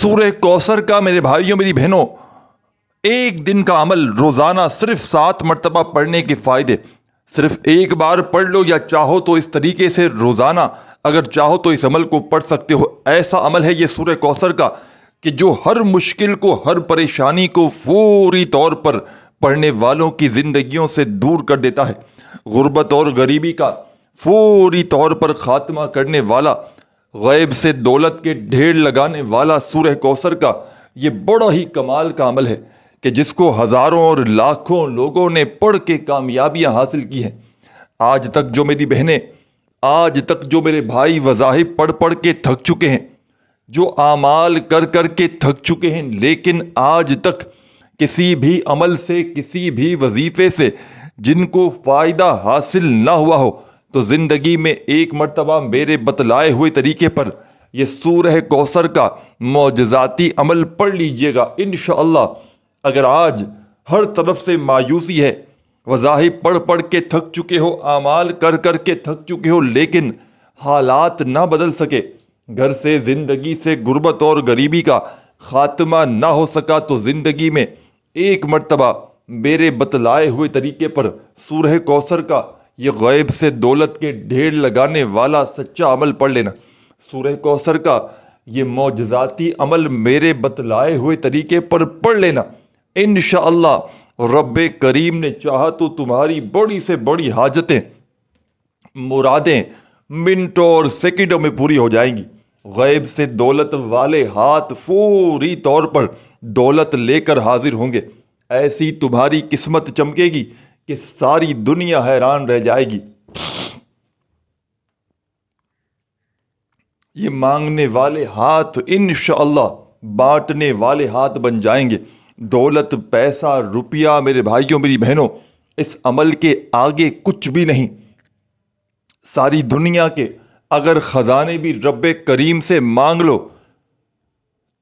سورہ کوثر کا میرے بھائیوں میری بہنوں ایک دن کا عمل روزانہ صرف 7 مرتبہ پڑھنے کے فائدے. صرف ایک بار پڑھ لو یا چاہو تو اس طریقے سے روزانہ اگر چاہو تو اس عمل کو پڑھ سکتے ہو. ایسا عمل ہے یہ سورہ کوثر کا کہ جو ہر مشکل کو ہر پریشانی کو فوری طور پر پڑھنے والوں کی زندگیوں سے دور کر دیتا ہے. غربت اور غریبی کا فوری طور پر خاتمہ کرنے والا، غیب سے دولت کے ڈھیر لگانے والا سورہ کوثر کا یہ بڑا ہی کمال کا عمل ہے کہ جس کو ہزاروں اور لاکھوں لوگوں نے پڑھ کے کامیابیاں حاصل کی ہیں. آج تک جو میری بہنیں، آج تک جو میرے بھائی وظائف پڑھ پڑھ کے تھک چکے ہیں، جو اعمال کر کر کے تھک چکے ہیں، لیکن آج تک کسی بھی عمل سے، کسی بھی وظیفے سے جن کو فائدہ حاصل نہ ہوا ہو، تو زندگی میں ایک مرتبہ میرے بتلائے ہوئے طریقے پر یہ سورہ کوثر کا معجزاتی عمل پڑھ لیجئے گا انشاءاللہ. اگر آج ہر طرف سے مایوسی ہے، وظائف پڑھ پڑھ کے تھک چکے ہو، اعمال کر کر کے تھک چکے ہو، لیکن حالات نہ بدل سکے، گھر سے، زندگی سے غربت اور غریبی کا خاتمہ نہ ہو سکا، تو زندگی میں ایک مرتبہ میرے بتلائے ہوئے طریقے پر سورہ کوثر کا یہ غیب سے دولت کے ڈھیر لگانے والا سچا عمل پڑھ لینا. سورہ کوثر کا یہ معجزاتی عمل میرے بتلائے ہوئے طریقے پر پڑھ لینا. انشاءاللہ رب کریم نے چاہا تو تمہاری بڑی سے بڑی حاجتیں، مرادیں منٹوں اور سیکنڈوں میں پوری ہو جائیں گی. غیب سے دولت والے ہاتھ فوری طور پر دولت لے کر حاضر ہوں گے. ایسی تمہاری قسمت چمکے گی کہ ساری دنیا حیران رہ جائے گی. یہ مانگنے والے ہاتھ انشاءاللہ بانٹنے والے ہاتھ بن جائیں گے. دولت، پیسہ، روپیہ میرے بھائیوں میری بہنوں اس عمل کے آگے کچھ بھی نہیں. ساری دنیا کے اگر خزانے بھی رب کریم سے مانگ لو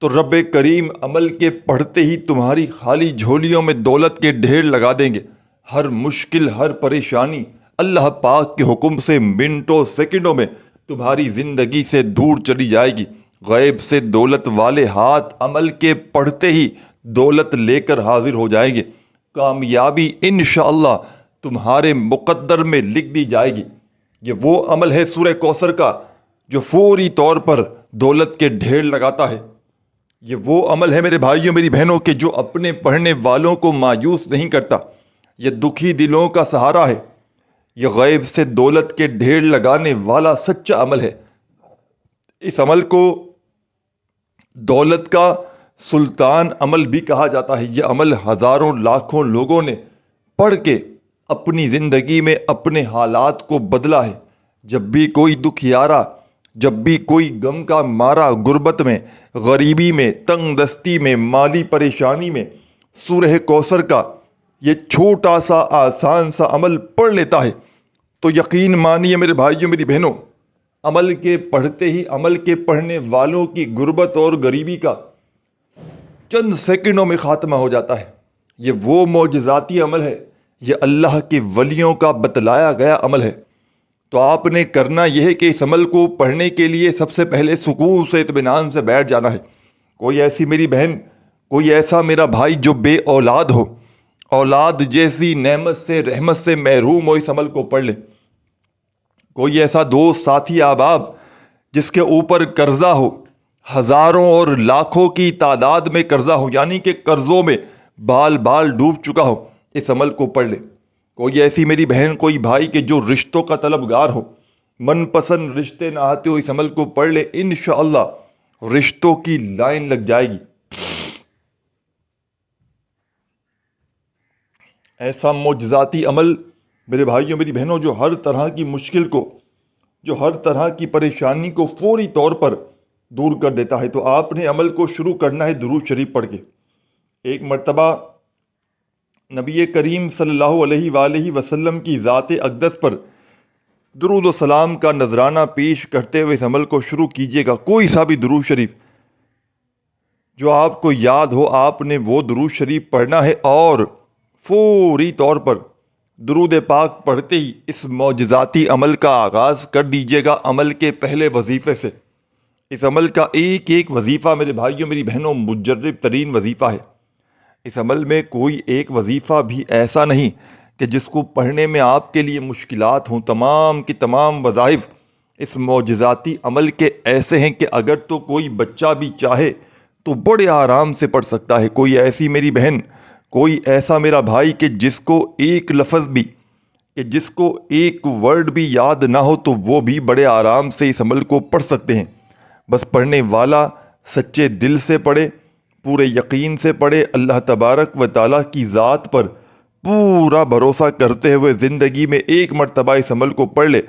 تو رب کریم عمل کے پڑھتے ہی تمہاری خالی جھولیوں میں دولت کے ڈھیر لگا دیں گے. ہر مشکل، ہر پریشانی اللہ پاک کے حکم سے منٹوں سیکنڈوں میں تمہاری زندگی سے دور چلی جائے گی. غیب سے دولت والے ہاتھ عمل کے پڑھتے ہی دولت لے کر حاضر ہو جائیں گے. کامیابی انشاءاللہ تمہارے مقدر میں لکھ دی جائے گی. یہ وہ عمل ہے سورہ کوثر کا جو فوری طور پر دولت کے ڈھیر لگاتا ہے. یہ وہ عمل ہے میرے بھائیوں میری بہنوں کہ جو اپنے پڑھنے والوں کو مایوس نہیں کرتا. یہ دکھی دلوں کا سہارا ہے. یہ غیب سے دولت کے ڈھیر لگانے والا سچا عمل ہے. اس عمل کو دولت کا سلطان عمل بھی کہا جاتا ہے. یہ عمل ہزاروں لاکھوں لوگوں نے پڑھ کے اپنی زندگی میں اپنے حالات کو بدلا ہے. جب بھی کوئی دکھیارا، جب بھی کوئی غم کا مارا غربت میں، غریبی میں، تنگ دستی میں، مالی پریشانی میں، سورہ کوثر کا یہ چھوٹا سا آسان سا عمل پڑھ لیتا ہے تو یقین مانیے میرے بھائیوں میری بہنوں، عمل کے پڑھتے ہی عمل کے پڑھنے والوں کی غربت اور غریبی کا چند سیکنڈوں میں خاتمہ ہو جاتا ہے. یہ وہ معجزاتی عمل ہے، یہ اللہ کے ولیوں کا بتلایا گیا عمل ہے. تو آپ نے کرنا یہ ہے کہ اس عمل کو پڑھنے کے لیے سب سے پہلے سکون سے، اطمینان سے بیٹھ جانا ہے. کوئی ایسی میری بہن، کوئی ایسا میرا بھائی جو بے اولاد ہو، اولاد جیسی نعمت سے، رحمت سے محروم ہو، اس عمل کو پڑھ لے. کوئی ایسا دوست، ساتھی، احباب جس کے اوپر قرضہ ہو، ہزاروں اور لاکھوں کی تعداد میں قرضہ ہو، یعنی کہ قرضوں میں بال بال ڈوب چکا ہو، اس عمل کو پڑھ لے. کوئی ایسی میری بہن، کوئی بھائی کہ جو رشتوں کا طلبگار ہو، من پسند رشتے نہ آتے ہو، اس عمل کو پڑھ لے. انشاءاللہ رشتوں کی لائن لگ جائے گی. ایسا معجزاتی عمل میرے بھائیوں میری بہنوں جو ہر طرح کی مشکل کو، جو ہر طرح کی پریشانی کو فوری طور پر دور کر دیتا ہے. تو آپ نے عمل کو شروع کرنا ہے درود شریف پڑھ کے. ایک مرتبہ نبی کریم صلی اللہ علیہ وآلہ وسلم کی ذات اقدس پر درود و سلام کا نذرانہ پیش کرتے ہوئے اس عمل کو شروع کیجیے گا. کوئی سا بھی درود شریف جو آپ کو یاد ہو، آپ نے وہ درود شریف پڑھنا ہے اور فوری طور پر درود پاک پڑھتے ہی اس معجزاتی عمل کا آغاز کر دیجیے گا. عمل کے پہلے وظیفے سے اس عمل کا ایک ایک وظیفہ میرے بھائیوں میری بہنوں مجرب ترین وظیفہ ہے۔ اس عمل میں کوئی ایک وظیفہ بھی ایسا نہیں کہ جس کو پڑھنے میں آپ کے لیے مشکلات ہوں۔ تمام کی تمام وظائف اس معجزاتی عمل کے ایسے ہیں کہ اگر تو کوئی بچہ بھی چاہے تو بڑے آرام سے پڑھ سکتا ہے۔ کوئی ایسی میری بہن، کوئی ایسا میرا بھائی کہ جس کو ایک لفظ بھی، کہ جس کو ایک ورڈ بھی یاد نہ ہو تو وہ بھی بڑے آرام سے اس عمل کو پڑھ سکتے ہیں۔ بس پڑھنے والا سچے دل سے پڑھے، پورے یقین سے پڑھے، اللہ تبارک و تعالیٰ کی ذات پر پورا بھروسہ کرتے ہوئے زندگی میں ایک مرتبہ اس عمل کو پڑھ لے،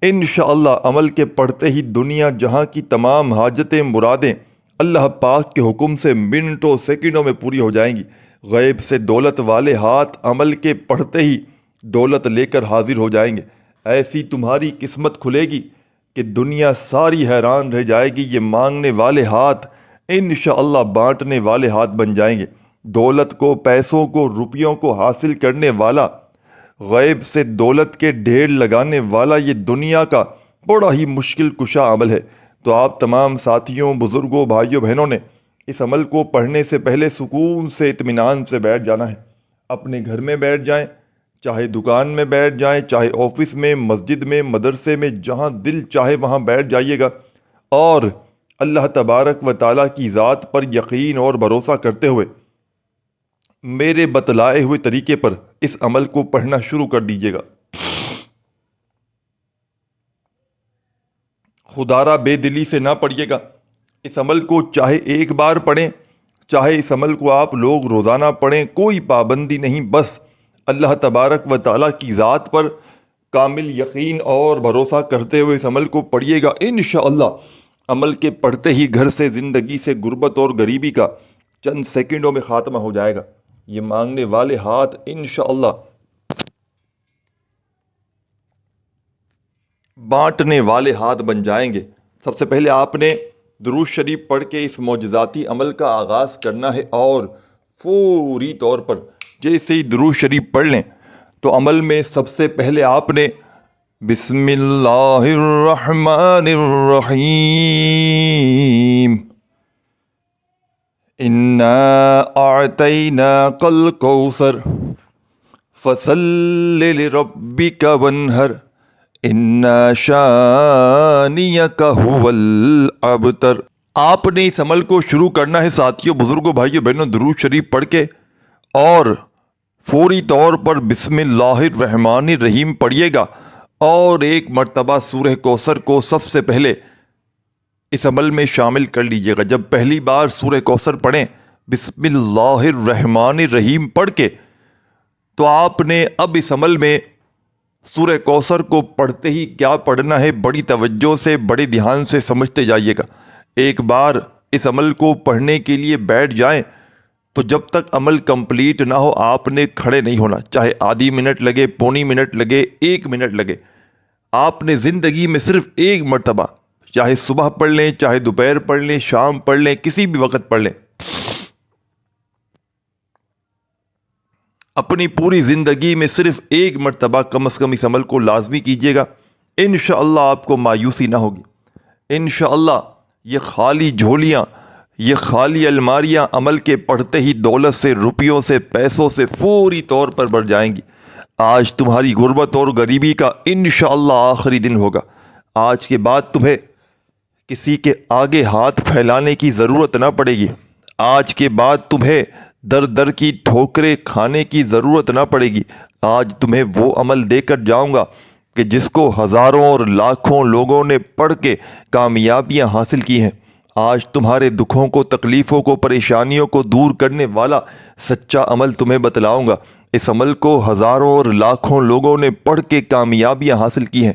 انشاءاللہ عمل کے پڑھتے ہی دنیا جہاں کی تمام حاجتیں مرادیں اللہ پاک کے حکم سے منٹوں سیکنڈوں میں پوری ہو جائیں گی۔ غیب سے دولت والے ہاتھ عمل کے پڑھتے ہی دولت لے کر حاضر ہو جائیں گے۔ ایسی تمہاری قسمت کھلے گی کہ دنیا ساری حیران رہ جائے گی۔ یہ مانگنے والے ہاتھ انشاءاللہ بانٹنے والے ہاتھ بن جائیں گے۔ دولت کو، پیسوں کو، روپیوں کو حاصل کرنے والا، غیب سے دولت کے ڈھیر لگانے والا یہ دنیا کا بڑا ہی مشکل کشا عمل ہے۔ تو آپ تمام ساتھیوں، بزرگوں، بھائیوں، بہنوں نے اس عمل کو پڑھنے سے پہلے سکون سے، اطمینان سے بیٹھ جانا ہے۔ اپنے گھر میں بیٹھ جائیں، چاہے دکان میں بیٹھ جائیں، چاہے آفس میں، مسجد میں، مدرسے میں، جہاں دل چاہے وہاں بیٹھ جائیے گا، اور اللہ تبارک و تعالیٰ کی ذات پر یقین اور بھروسہ کرتے ہوئے میرے بتلائے ہوئے طریقے پر اس عمل کو پڑھنا شروع کر دیجیے گا۔ خدارہ بے دلی سے نہ پڑھیے گا۔ اس عمل کو چاہے ایک بار پڑھیں، چاہے اس عمل کو آپ لوگ روزانہ پڑھیں، کوئی پابندی نہیں، بس اللہ تبارک و تعالیٰ کی ذات پر کامل یقین اور بھروسہ کرتے ہوئے اس عمل کو پڑھیے گا۔ انشاءاللہ عمل کے پڑھتے ہی گھر سے، زندگی سے، غربت اور غریبی کا چند سیکنڈوں میں خاتمہ ہو جائے گا۔ یہ مانگنے والے ہاتھ انشاءاللہ بانٹنے والے ہاتھ بن جائیں گے۔ سب سے پہلے آپ نے درود شریف پڑھ کے اس معجزاتی عمل کا آغاز کرنا ہے، اور فوری طور پر جیسے ہی درود شریف پڑھ لیں تو عمل میں سب سے پہلے آپ نے بسم اللہ الرحمن الرحیم انا اعطیناک الکوثر فصل لربک وانحر ان شانیک هو الابتر۔ آپ نے اس عمل کو شروع کرنا ہے ساتھیوں، بزرگوں، بھائیوں، بہنوں، درود شریف پڑھ کے، اور فوری طور پر بسم اللہ الرحمن الرحیم پڑھیے گا، اور ایک مرتبہ سورہ کوثر کو سب سے پہلے اس عمل میں شامل کر لیجیے گا۔ جب پہلی بار سورہ کوثر پڑھیں بسم اللہ الرحمن الرحیم پڑھ کے، تو آپ نے اب اس عمل میں سورہ کوثر کو پڑھتے ہی کیا پڑھنا ہے، بڑی توجہ سے، بڑے دھیان سے سمجھتے جائیے گا۔ ایک بار اس عمل کو پڑھنے کے لیے بیٹھ جائیں تو جب تک عمل کمپلیٹ نہ ہو آپ نے کھڑے نہیں ہونا، چاہے آدھی منٹ لگے، پونی منٹ لگے، 1 منٹ لگے۔ آپ نے زندگی میں صرف ایک مرتبہ، چاہے صبح پڑھ لیں، چاہے دوپہر پڑھ لیں، شام پڑھ لیں، کسی بھی وقت پڑھ لیں، اپنی پوری زندگی میں صرف ایک مرتبہ کم از کم اس عمل کو لازمی کیجیے گا۔ انشاءاللہ آپ کو مایوسی نہ ہوگی۔ انشاءاللہ یہ خالی جھولیاں، یہ خالی الماریاں عمل کے پڑھتے ہی دولت سے، روپیوں سے، پیسوں سے فوری طور پر بڑھ جائیں گی۔ آج تمہاری غربت اور غریبی کا انشاءاللہ آخری دن ہوگا۔ آج کے بعد تمہیں کسی کے آگے ہاتھ پھیلانے کی ضرورت نہ پڑے گی۔ آج کے بعد تمہیں در در کی ٹھوکریں کھانے کی ضرورت نہ پڑے گی۔ آج تمہیں وہ عمل دے کر جاؤں گا کہ جس کو ہزاروں اور لاکھوں لوگوں نے پڑھ کے کامیابیاں حاصل کی ہیں۔ آج تمہارے دکھوں کو، تکلیفوں کو، پریشانیوں کو دور کرنے والا سچا عمل تمہیں بتلاؤں گا۔ اس عمل کو ہزاروں اور لاکھوں لوگوں نے پڑھ کے کامیابیاں حاصل کی ہیں۔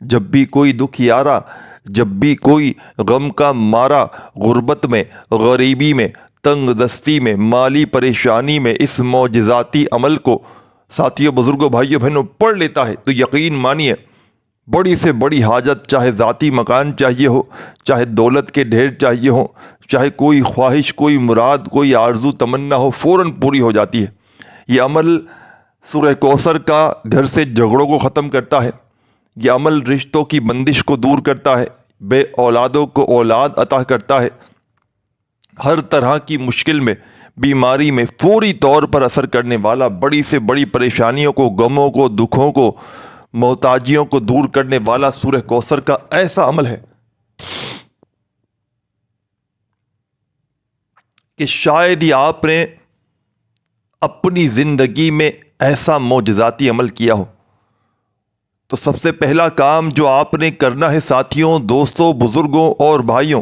جب بھی کوئی دکھ یارا، جب بھی کوئی غم کا مارا، غربت میں، غریبی میں، تنگ دستی میں، مالی پریشانی میں اس معجزاتی عمل کو ساتھیوں، بزرگوں، بھائیوں، بہنوں پڑھ لیتا ہے تو یقین مانیے بڑی سے بڑی حاجت، چاہے ذاتی مکان چاہیے ہو، چاہے دولت کے ڈھیر چاہیے ہو، چاہے کوئی خواہش، کوئی مراد، کوئی آرزو تمنا ہو، فوراً پوری ہو جاتی ہے۔ یہ عمل سورہ کوثر کا گھر سے جھگڑوں کو ختم کرتا ہے۔ یہ عمل رشتوں کی بندش کو دور کرتا ہے۔ بے اولادوں کو اولاد عطا کرتا ہے، ہر طرح کی مشکل میں، بیماری میں فوری طور پر اثر کرنے والا، بڑی سے بڑی پریشانیوں کو، غموں کو، دکھوں کو، محتاجیوں کو دور کرنے والا سورہ کوثر کا ایسا عمل ہے کہ شاید ہی آپ نے اپنی زندگی میں ایسا معجزاتی عمل کیا ہو۔ تو سب سے پہلا کام جو آپ نے کرنا ہے ساتھیوں، دوستوں، بزرگوں اور بھائیوں،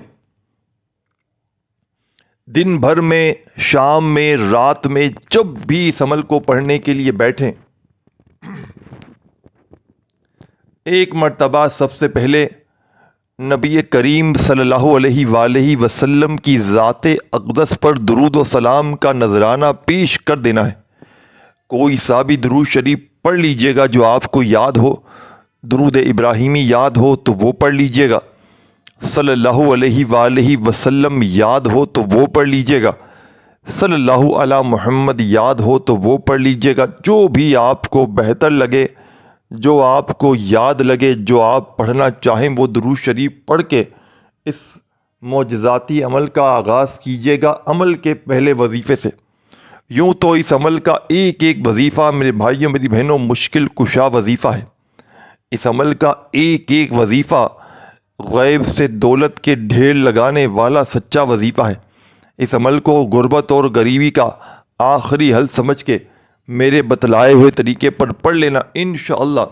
دن بھر میں، شام میں، رات میں، جب بھی اس عمل کو پڑھنے کے لیے بیٹھیں، ایک مرتبہ سب سے پہلے نبی کریم صلی اللہ علیہ وآلہ وسلم کی ذات اقدس پر درود و سلام کا نذرانہ پیش کر دینا ہے۔ کوئی سا بھی درود شریف پڑھ لیجئے گا جو آپ کو یاد ہو، درود ابراہیمی یاد ہو تو وہ پڑھ لیجئے گا، صلی اللہ علیہ وآلہ وسلم یاد ہو تو وہ پڑھ لیجئے گا، صلی اللہ علی محمد یاد ہو تو وہ پڑھ لیجئے گا، جو بھی آپ کو بہتر لگے، جو آپ کو یاد لگے، جو آپ پڑھنا چاہیں وہ درود شریف پڑھ کے اس معجزاتی عمل کا آغاز کیجئے گا عمل کے پہلے وظیفے سے۔ یوں تو اس عمل کا ایک ایک وظیفہ میرے بھائیوں میری بہنوں مشکل کشا وظیفہ ہے۔ اس عمل کا ایک ایک وظیفہ غیب سے دولت کے ڈھیر لگانے والا سچا وظیفہ ہے۔ اس عمل کو غربت اور غریبی کا آخری حل سمجھ کے میرے بتلائے ہوئے طریقے پر پڑھ لینا، انشاءاللہ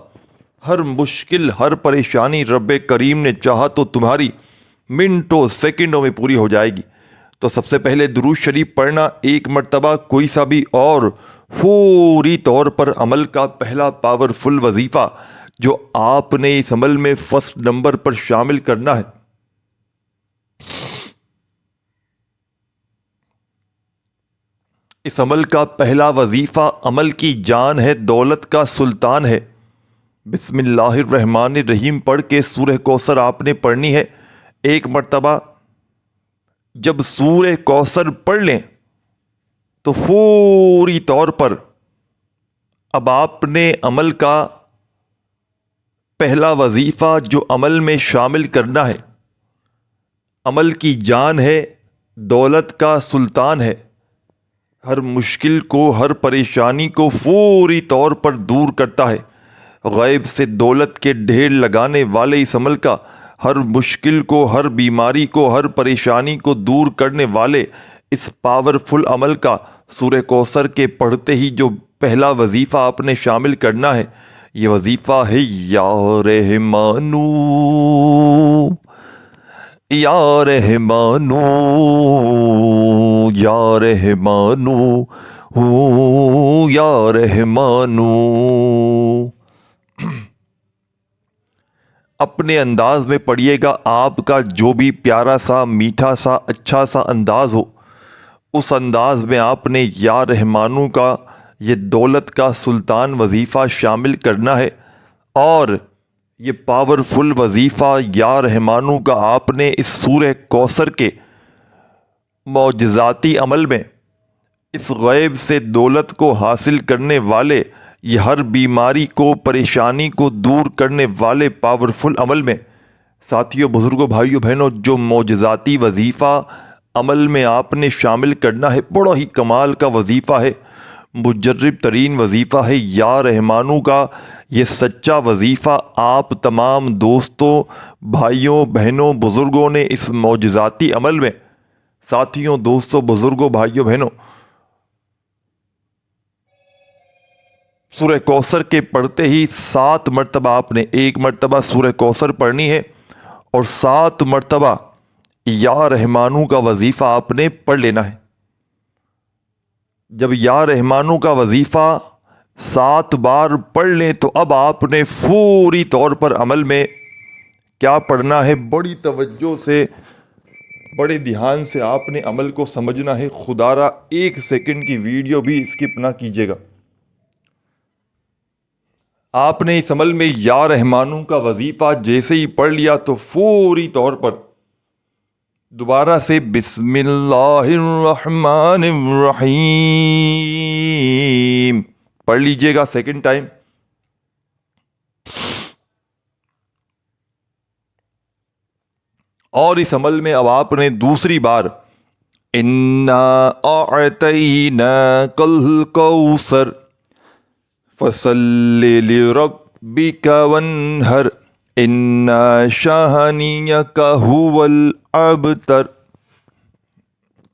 ہر مشکل، ہر پریشانی رب کریم نے چاہا تو تمہاری منٹوں سیکنڈوں میں پوری ہو جائے گی۔ تو سب سے پہلے درود شریف پڑھنا ایک مرتبہ کوئی سا بھی، اور فوری طور پر عمل کا پہلا پاورفل وظیفہ جو آپ نے اس عمل میں فرسٹ نمبر پر شامل کرنا ہے۔ اس عمل کا پہلا وظیفہ عمل کی جان ہے، دولت کا سلطان ہے۔ بسم اللہ الرحمن الرحیم پڑھ کے سورہ کوثر آپ نے پڑھنی ہے ایک مرتبہ۔ جب سورہ کوثر پڑھ لیں تو فوری طور پر اب آپ نے عمل کا پہلا وظیفہ جو عمل میں شامل کرنا ہے، عمل کی جان ہے، دولت کا سلطان ہے، ہر مشکل کو، ہر پریشانی کو فوری طور پر دور کرتا ہے، غیب سے دولت کے ڈھیر لگانے والے اس عمل کا، ہر مشکل کو، ہر بیماری کو، ہر پریشانی کو دور کرنے والے اس پاورفل عمل کا سورہ کوثر کے پڑھتے ہی جو پہلا وظیفہ آپ نے شامل کرنا ہے، یہ وظیفہ ہے یا رحمانو یا رحمانو یا رحمانو یا رحمانو۔ اپنے انداز میں پڑھیے گا، آپ کا جو بھی پیارا سا، میٹھا سا، اچھا سا انداز ہو، اس انداز میں آپ نے یا رحمانو کا یہ دولت کا سلطان وظیفہ شامل کرنا ہے، اور یہ پاورفل وظیفہ یا رحمانو کا آپ نے اس سورہ کوثر کے معجزاتی عمل میں، اس غیب سے دولت کو حاصل کرنے والے، یہ ہر بیماری کو، پریشانی کو دور کرنے والے پاورفل عمل میں، ساتھیوں، بزرگوں، بھائیوں، بہنوں، جو معجزاتی وظیفہ عمل میں آپ نے شامل کرنا ہے، بڑا ہی کمال کا وظیفہ ہے، مجرب ترین وظیفہ ہے یا رحمانو کا۔ یہ سچا وظیفہ آپ تمام دوستوں، بھائیوں، بہنوں، بزرگوں نے اس معجزاتی عمل میں، ساتھیوں، دوستوں، بزرگوں، بھائیوں، بہنوں، سورہ کوثر کے پڑھتے ہی 7 مرتبہ آپ نے، ایک مرتبہ سورہ کوثر پڑھنی ہے اور 7 مرتبہ یا رحمانو کا وظیفہ آپ نے پڑھ لینا ہے۔ جب یا رحمانو کا وظیفہ 7 بار پڑھ لیں تو اب آپ نے فوری طور پر عمل میں کیا پڑھنا ہے، بڑی توجہ سے، بڑے دھیان سے آپ نے عمل کو سمجھنا ہے۔ خدا را 1 سیکنڈ کی ویڈیو بھی اسکپ نہ کیجیے گا۔ آپ نے اس عمل میں یا رحمانو کا وظیفہ جیسے ہی پڑھ لیا تو فوری طور پر دوبارہ سے بسم اللہ الرحمن الرحیم پڑھ لیجئے گا سیکنڈ ٹائم۔ اور اس عمل میں اب آپ نے دوسری بار انا اعطیناک الکوثر فصل لربک وانحر ان شانئک هو الابتر،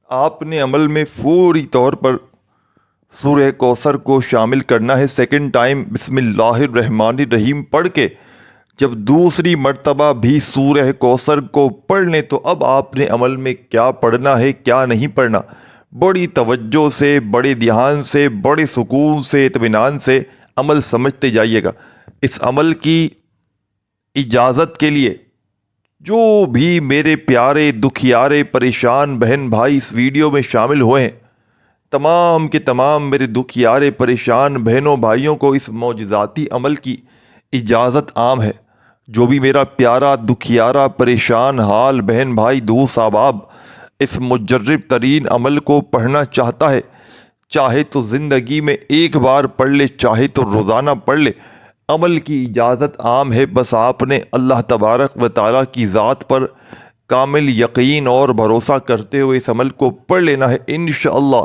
آپ نے عمل میں فوری طور پر سورہ کوثر کو شامل کرنا ہے۔ سیکنڈ ٹائم بسم اللہ الرحمن الرحیم پڑھ کے جب دوسری مرتبہ بھی سورہ کوثر کو پڑھ لیں تو اب آپ نے عمل میں کیا پڑھنا ہے کیا نہیں پڑھنا، بڑی توجہ سے، بڑے دھیان سے، بڑے سکون سے، اطمینان سے عمل سمجھتے جائیے گا۔ اس عمل کی اجازت کے لیے جو بھی میرے پیارے دکھیارے پریشان بہن بھائی اس ویڈیو میں شامل ہوئے ہیں، تمام کے تمام میرے دکھیارے پریشان بہنوں بھائیوں کو اس معجزاتی عمل کی اجازت عام ہے۔ جو بھی میرا پیارا دکھیارا پریشان حال بہن بھائی دوست احباب اس مجرب ترین عمل کو پڑھنا چاہتا ہے، چاہے تو زندگی میں ایک بار پڑھ لے، چاہے تو روزانہ پڑھ لے، عمل کی اجازت عام ہے۔ بس آپ نے اللہ تبارک و تعالیٰ کی ذات پر کامل یقین اور بھروسہ کرتے ہوئے اس عمل کو پڑھ لینا ہے۔ انشاءاللہ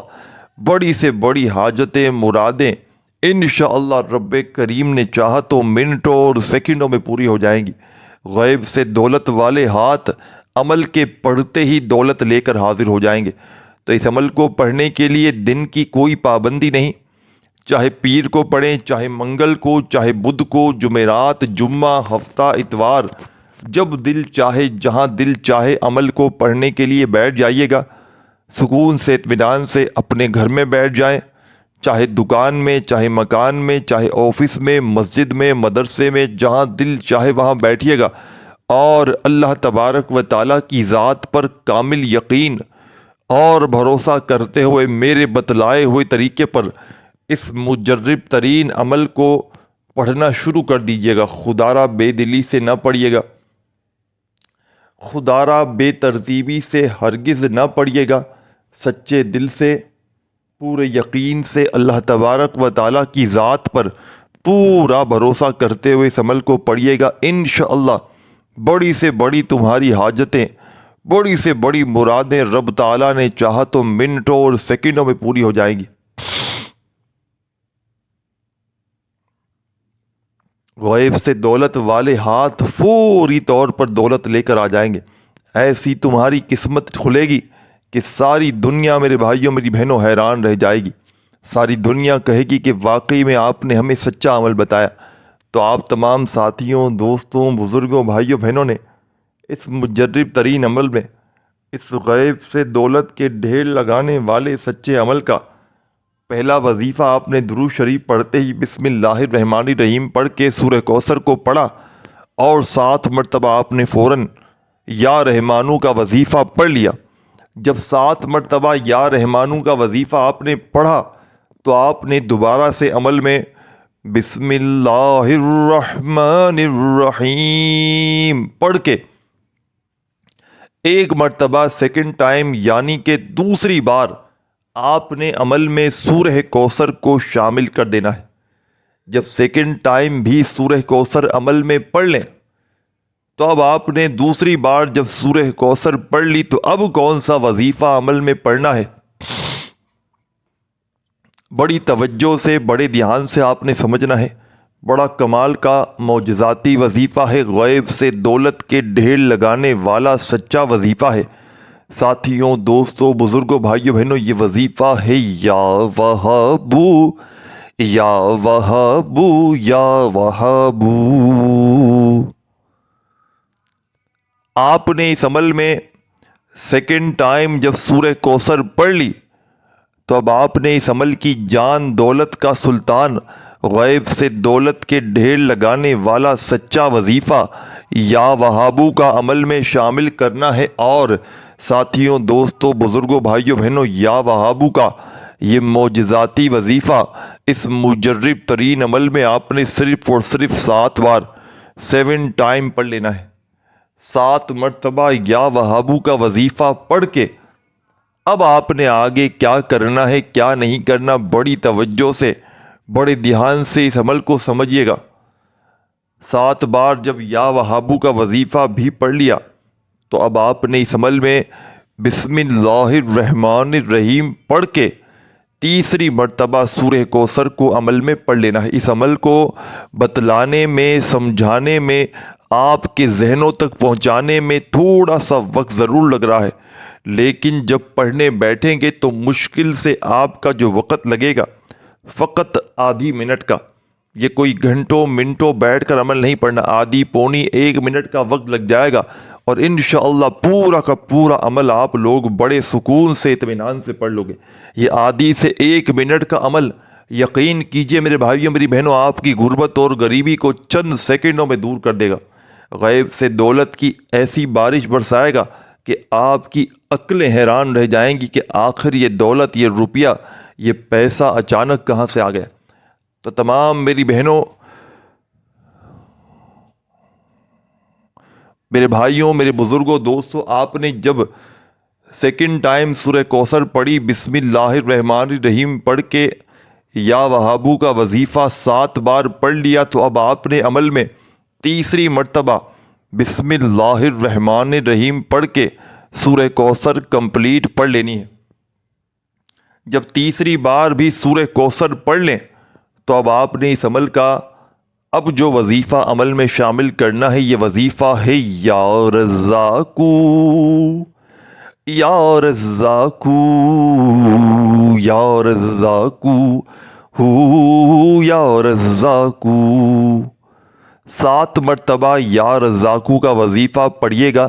بڑی سے بڑی حاجتیں، مرادیں انشاءاللہ رب کریم نے چاہا تو منٹوں اور سیکنڈوں میں پوری ہو جائیں گی۔ غیب سے دولت والے ہاتھ عمل کے پڑھتے ہی دولت لے کر حاضر ہو جائیں گے۔ تو اس عمل کو پڑھنے کے لیے دن کی کوئی پابندی نہیں، چاہے پیر کو پڑھیں، چاہے منگل کو، چاہے بدھ کو، جمعرات، جمعہ، ہفتہ، اتوار، جب دل چاہے جہاں دل چاہے عمل کو پڑھنے کے لیے بیٹھ جائیے گا۔ سکون سے اطمینان سے اپنے گھر میں بیٹھ جائیں، چاہے دکان میں، چاہے مکان میں، چاہے آفس میں، مسجد میں، مدرسے میں، جہاں دل چاہے وہاں بیٹھیے گا اور اللہ تبارک و تعالیٰ کی ذات پر کامل یقین اور بھروسہ کرتے ہوئے میرے بتلائے ہوئے طریقے پر اس مجرب ترین عمل کو پڑھنا شروع کر دیجیے گا۔ خدا را بے دلی سے نہ پڑھیے گا، خدا را بے ترتیبی سے ہرگز نہ پڑھیے گا، سچے دل سے، پورے یقین سے، اللہ تبارک و تعالیٰ کی ذات پر پورا بھروسہ کرتے ہوئے اس عمل کو پڑھیے گا۔ انشاءاللہ بڑی سے بڑی تمہاری حاجتیں، بڑی سے بڑی مرادیں رب تعالیٰ نے چاہا تو منٹوں اور سیکنڈوں میں پوری ہو جائیں گی۔ غیب سے دولت والے ہاتھ فوری طور پر دولت لے کر آ جائیں گے۔ ایسی تمہاری قسمت کھلے گی کہ ساری دنیا میرے بھائیوں میری بہنوں حیران رہ جائے گی۔ ساری دنیا کہے گی کہ واقعی میں آپ نے ہمیں سچا عمل بتایا۔ تو آپ تمام ساتھیوں، دوستوں، بزرگوں، بھائیوں، بہنوں نے اس مجرب ترین عمل میں، اس غیب سے دولت کے ڈھیر لگانے والے سچے عمل کا پہلا وظیفہ آپ نے درود شریف پڑھتے ہی بسم اللہ الرحمن الرحیم پڑھ کے سورہ کوثر کو پڑھا اور 7 مرتبہ آپ نے فوراً یا رحمانو کا وظیفہ پڑھ لیا۔ جب 7 مرتبہ یا رحمانو کا وظیفہ آپ نے پڑھا تو آپ نے دوبارہ سے عمل میں بسم اللہ الرحمن الرحیم پڑھ کے ایک مرتبہ سیکنڈ ٹائم یعنی کہ دوسری بار آپ نے عمل میں سورہ کوثر کو شامل کر دینا ہے۔ جب سیکنڈ ٹائم بھی سورہ کوثر عمل میں پڑھ لیں تو اب آپ نے دوسری بار جب سورہ کوثر پڑھ لی تو اب کون سا وظیفہ عمل میں پڑھنا ہے، بڑی توجہ سے، بڑے دھیان سے آپ نے سمجھنا ہے۔ بڑا کمال کا معجزاتی وظیفہ ہے، غیب سے دولت کے ڈھیر لگانے والا سچا وظیفہ ہے۔ ساتھیوں، دوستوں، بزرگوں، بھائیوں، بہنوں، یہ وظیفہ ہے یا وہابو یا وہابو یا وہابو۔ آپ نے اس عمل میں سیکنڈ ٹائم جب سورہ کوثر پڑھ لی تو اب آپ نے اس عمل کی جان دولت کا سلطان، غیب سے دولت کے ڈھیر لگانے والا سچا وظیفہ یا وہابو کا عمل میں شامل کرنا ہے۔ اور ساتھیوں، دوستوں، بزرگوں، بھائیوں، بہنوں، یا وہابو کا یہ معجزاتی وظیفہ اس مجرب ترین عمل میں آپ نے صرف اور صرف 7 بار 7 ٹائم پڑھ لینا ہے۔ 7 مرتبہ یا وہابو کا وظیفہ پڑھ کے اب آپ نے آگے کیا کرنا ہے کیا نہیں کرنا بڑی توجہ سے، بڑے دھیان سے اس عمل کو سمجھیے گا۔ 7 بار جب یا وہابو کا وظیفہ بھی پڑھ لیا تو اب آپ نے اس عمل میں بسم اللہ الرحمن الرحیم پڑھ کے تیسری مرتبہ سورہ کوثر کو عمل میں پڑھ لینا ہے۔ اس عمل کو بتلانے میں، سمجھانے میں، آپ کے ذہنوں تک پہنچانے میں تھوڑا سا وقت ضرور لگ رہا ہے، لیکن جب پڑھنے بیٹھیں گے تو مشکل سے آپ کا جو وقت لگے گا فقط آدھی منٹ کا، یہ کوئی گھنٹوں منٹوں بیٹھ کر عمل نہیں پڑھنا، آدھی پونی 1 منٹ کا وقت لگ جائے گا اور انشاءاللہ پورا کا پورا عمل آپ لوگ بڑے سکون سے، اطمینان سے پڑھ لو گے۔ یہ آدھی سے 1 منٹ کا عمل یقین کیجئے میرے بھائیوں میری بہنوں، آپ کی غربت اور غریبی کو چند سیکنڈوں میں دور کر دے گا، غیب سے دولت کی ایسی بارش برسائے گا کہ آپ کی عقلیں حیران رہ جائیں گی کہ آخر یہ دولت، یہ روپیہ، یہ پیسہ اچانک کہاں سے آ گیا۔ تو تمام میری بہنوں، میرے بھائیوں، میرے بزرگوں، دوستوں، آپ نے جب سیکنڈ ٹائم سورہ کوثر پڑھی، بسم اللہ الرحمن الرحیم پڑھ کے یا وہابو کا وظیفہ 7 بار پڑھ لیا، تو اب آپ نے عمل میں تیسری مرتبہ بسم اللہ الرحمن الرحیم پڑھ کے سورہ کوثر کمپلیٹ پڑھ لینی ہے۔ جب تیسری بار بھی سورہ کوثر پڑھ لیں تو اب آپ نے اس عمل کا اب جو وظیفہ عمل میں شامل کرنا ہے، یہ وظیفہ ہے یا رزاقو یا رزاقو یا رزاقو ہو یا رزاقو۔ 7 مرتبہ یا رزاقو کا وظیفہ پڑھیے گا۔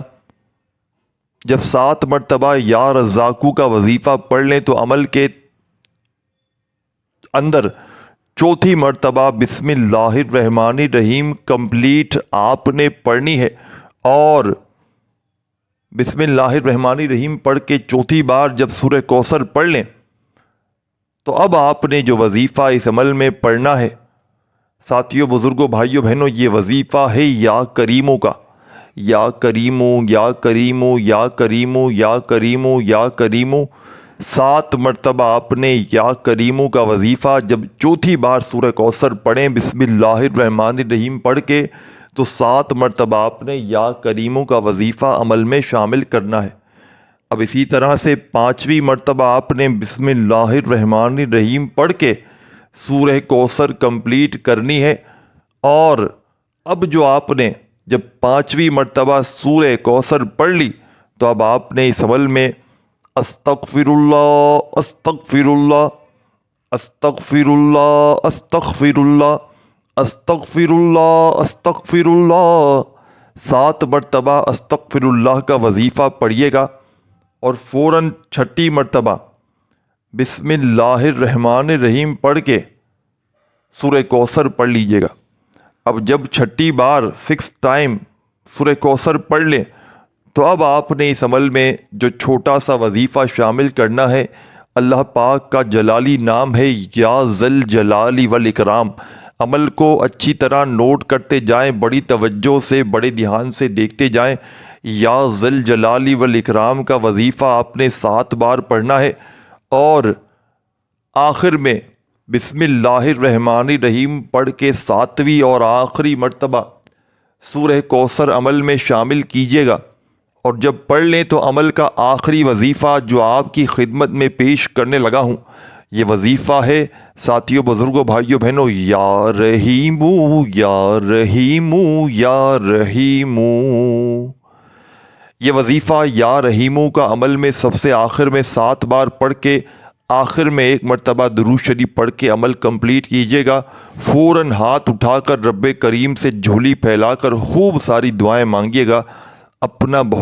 جب 7 مرتبہ یا رزاقو کا وظیفہ پڑھ لیں تو عمل کے اندر چوتھی مرتبہ بسم اللہ الرحمن الرحیم کمپلیٹ آپ نے پڑھنی ہے، اور بسم اللہ الرحمن الرحیم پڑھ کے چوتھی بار جب سورہ کوثر پڑھ لیں تو اب آپ نے جو وظیفہ اس عمل میں پڑھنا ہے، ساتھیوں، بزرگوں، بھائیوں، بہنوں، یہ وظیفہ ہے یا کریموں کا۔ یا کریمو یا کریمو یا کریمو یا کریمو یا کریمو، 7 مرتبہ آپ نے یا کریمو کا وظیفہ جب چوتھی بار سورہ کوثر پڑھیں بسم اللہ الرحمن الرحیم پڑھ کے، تو 7 مرتبہ آپ نے یا کریمو کا وظیفہ عمل میں شامل کرنا ہے۔ اب اسی طرح سے 5ویں مرتبہ آپ نے بسم اللہ الرحمن الرحیم پڑھ کے سورہ کوثر کمپلیٹ کرنی ہے، اور اب جو آپ نے جب 5ویں مرتبہ سورہ کوثر پڑھ لی تو اب آپ نے اس عمل میں استغفر اللہ استغفر اللہ استغفر اللہ استغفر اللہ استغفر اللہ استغفر اللہ 7 مرتبہ استغفر اللہ کا وظیفہ پڑھیے گا، اور فوراً 6ٹھی مرتبہ بسم اللہ الرحمن الرحیم پڑھ کے سورہ کوثر پڑھ لیجئے گا۔ اب جب 6ٹھی بار 6 ٹائم سورہ کوثر پڑھ لیں تو اب آپ نے اس عمل میں جو چھوٹا سا وظیفہ شامل کرنا ہے، اللہ پاک کا جلالی نام ہے یا ذل جلال والاکرام۔ عمل کو اچھی طرح نوٹ کرتے جائیں، بڑی توجہ سے، بڑے دھیان سے دیکھتے جائیں۔ یا ذل جلال والاکرام کا وظیفہ آپ نے 7 بار پڑھنا ہے، اور آخر میں بسم اللہ الرحمن الرحیم پڑھ کے 7ویں اور آخری مرتبہ سورہ کوثر عمل میں شامل کیجیے گا، اور جب پڑھ لیں تو عمل کا آخری وظیفہ جو آپ کی خدمت میں پیش کرنے لگا ہوں، یہ وظیفہ ہے ساتھیوں، بزرگوں، بھائیوں، بہنوں، یا رحیمو یا رحیمو یا رحیمو۔ یہ وظیفہ یا رحیمو کا عمل میں سب سے آخر میں 7 بار پڑھ کے آخر میں 1 مرتبہ درود شریف پڑھ کے عمل کمپلیٹ کیجیے گا۔ فوراً ہاتھ اٹھا کر رب کریم سے جھولی پھیلا کر خوب ساری دعائیں مانگیے گا۔ اپنا بہت